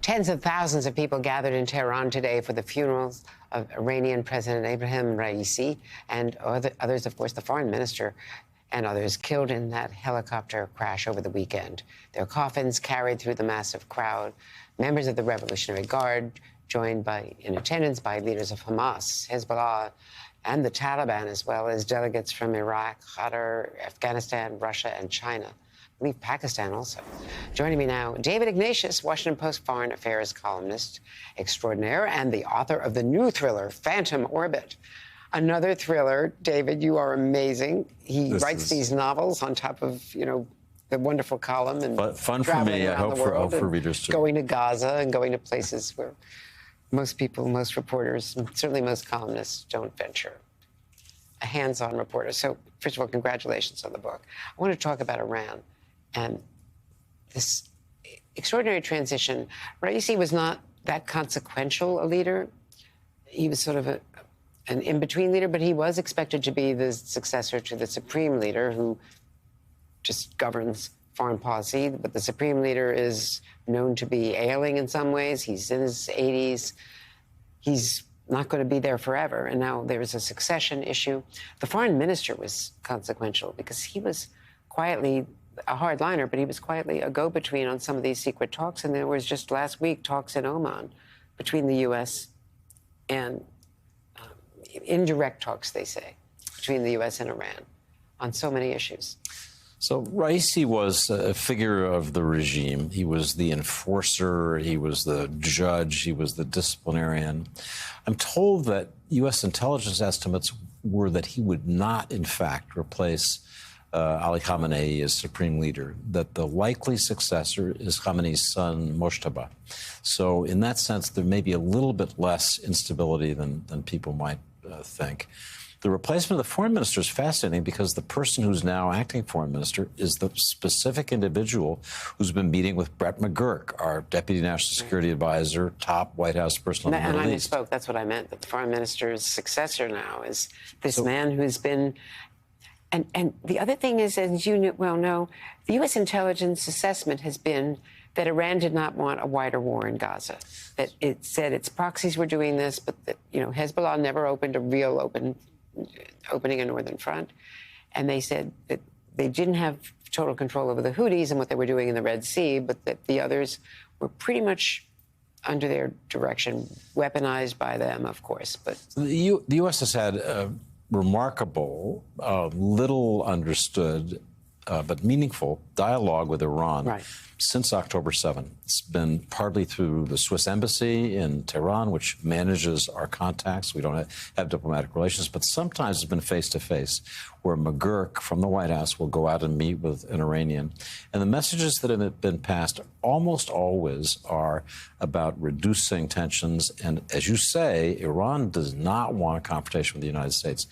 Tens of thousands of people gathered in Tehran today for the funerals of Iranian President Ebrahim Raisi and others, of course, the foreign minister and others killed in that helicopter crash over the weekend. Their coffins carried through the massive crowd. Members of the Revolutionary Guard, joined in attendance by leaders of Hamas, Hezbollah, and the Taliban, as well as delegates from Iraq, Qatar, Afghanistan, Russia, and China. I believe Pakistan also. Joining me now, David Ignatius, Washington Post foreign affairs columnist extraordinaire and the author of the new thriller, Phantom Orbit. Another thriller. David, you are amazing. He writes these novels on top of, the wonderful column. And fun for me. I hope for readers too. Going to Gaza and going to places where most people, most reporters, and certainly most columnists don't venture. A hands-on reporter. So, first of all, congratulations on the book. I want to talk about Iran and this extraordinary transition. Raisi was not that consequential a leader. He was sort of an in-between leader, but he was expected to be the successor to the supreme leader who just governs foreign policy. But the supreme leader is known to be ailing in some ways. He's in his 80s. He's not going to be there forever. And now there's a succession issue. The foreign minister was consequential because he was quietly a hardliner, but he was quietly a go-between on some of these secret talks. And there was just last week talks in Oman between the U.S. and indirect talks, they say, between the U.S. and Iran on so many issues. So Raisi was a figure of the regime. He was the enforcer. He was the judge. He was the disciplinarian. I'm told that U.S. intelligence estimates were that he would not, in fact, replace Ali Khamenei as supreme leader, that the likely successor is Khamenei's son, Mojtaba. So in that sense, there may be a little bit less instability than people might think. The replacement of the foreign minister is fascinating because the person who's now acting foreign minister is the specific individual who's been meeting with Brett McGurk, our deputy national security advisor, top White House person on the Middle East. And I misspoke. That's what I meant, that the foreign minister's successor now is this man who's been... And the other thing is, as you well know, the U.S. intelligence assessment has been that Iran did not want a wider war in Gaza. That it said its proxies were doing this, but that, Hezbollah never opened a real opening a northern front. And they said that they didn't have total control over the Houthis and what they were doing in the Red Sea, but that the others were pretty much under their direction, weaponized by them, of course. But the U.S. has had remarkable, little understood, but meaningful dialogue with Iran since October 7. It's been partly through the Swiss embassy in Tehran, which manages our contacts. We don't have diplomatic relations, but sometimes it's been face-to-face, where McGurk from the White House will go out and meet with an Iranian. And the messages that have been passed almost always are about reducing tensions. And as you say, Iran does not want a confrontation with the United States.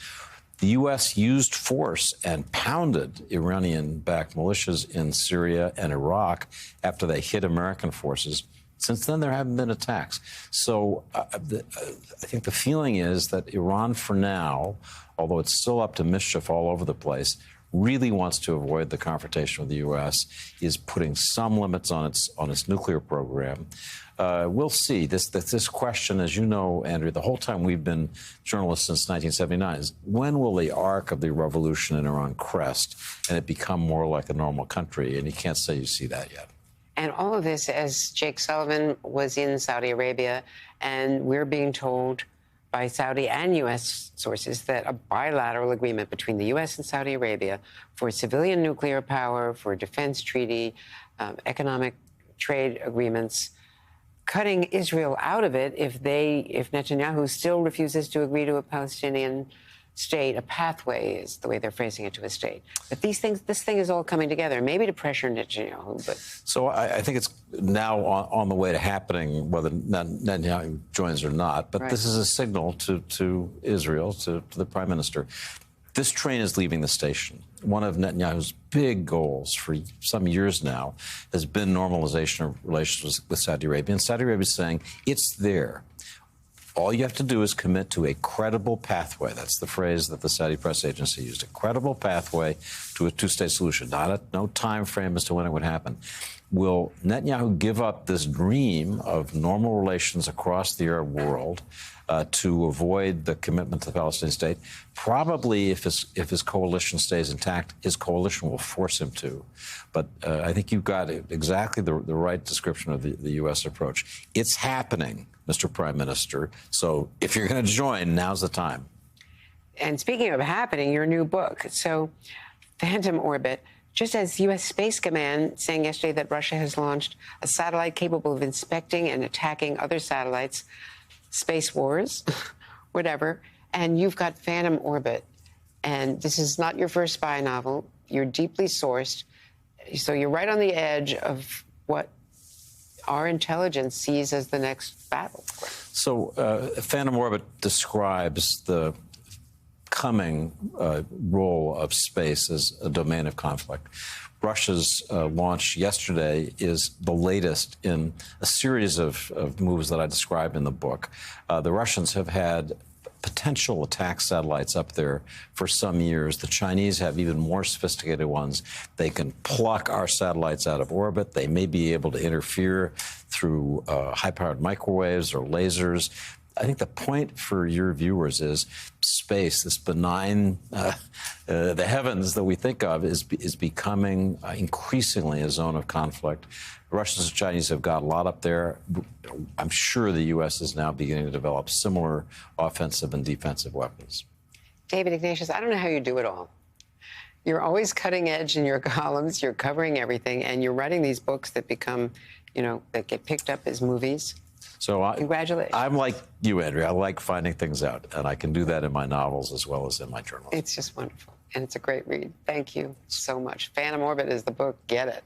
The U.S. used force and pounded Iranian-backed militias in Syria and Iraq after they hit American forces. Since then, there haven't been attacks. So I think the feeling is that Iran, for now, although it's still up to mischief all over the place, really wants to avoid the confrontation with the U.S., is putting some limits on its nuclear program. We'll see. This question, as you know, Andrea, the whole time we've been journalists since 1979, is when will the arc of the revolution in Iran crest and it become more like a normal country? And you can't say you see that yet. And all of this, as Jake Sullivan was in Saudi Arabia, and we're being told by Saudi and U.S. sources that a bilateral agreement between the U.S. and Saudi Arabia for civilian nuclear power, for a defense treaty, economic trade agreements, cutting Israel out of it if Netanyahu still refuses to agree to a Palestinian state, a pathway is the way they're phrasing it, to a state. But this thing is all coming together, maybe to pressure Netanyahu, but... So I think it's now on the way to happening, whether Netanyahu joins or not, but this is a signal to Israel, to the Prime Minister. This train is leaving the station. One of Netanyahu's big goals for some years now has been normalization of relations with Saudi Arabia. And Saudi Arabia is saying, it's there. All you have to do is commit to a credible pathway. That's the phrase that the Saudi press agency used, a credible pathway to a two-state solution, no time frame as to when it would happen. will Netanyahu give up this dream of normal relations across the Arab world to avoid the commitment to the Palestinian state? Probably, if his coalition stays intact, his coalition will force him to. But I think you've got exactly the right description of the U.S. approach. It's happening, Mr. Prime Minister. So if you're going to join, now's the time. And speaking of happening, your new book. So, Phantom Orbit. Just as U.S. Space Command saying yesterday that Russia has launched a satellite capable of inspecting and attacking other satellites, space wars, whatever, and you've got Phantom Orbit. And this is not your first spy novel. You're deeply sourced. So you're right on the edge of what our intelligence sees as the next battle. So Phantom Orbit describes the coming role of space as a domain of conflict. Russia's launch yesterday is the latest in a series of moves that I describe in the book. The Russians have had potential attack satellites up there for some years. The Chinese have even more sophisticated ones. They can pluck our satellites out of orbit. They may be able to interfere through high-powered microwaves or lasers. I think the point for your viewers is space, this benign, the heavens that we think of is becoming increasingly a zone of conflict. The Russians and Chinese have got a lot up there. I'm sure the U.S. is now beginning to develop similar offensive and defensive weapons. David Ignatius, I don't know how you do it all. You're always cutting edge in your columns. You're covering everything, and you're writing these books that become, that get picked up as movies. So congratulations. I'm like you, Andrea. I like finding things out, and I can do that in my novels as well as in my journals. It's just wonderful, and it's a great read. Thank you so much. Phantom Orbit is the book. Get it.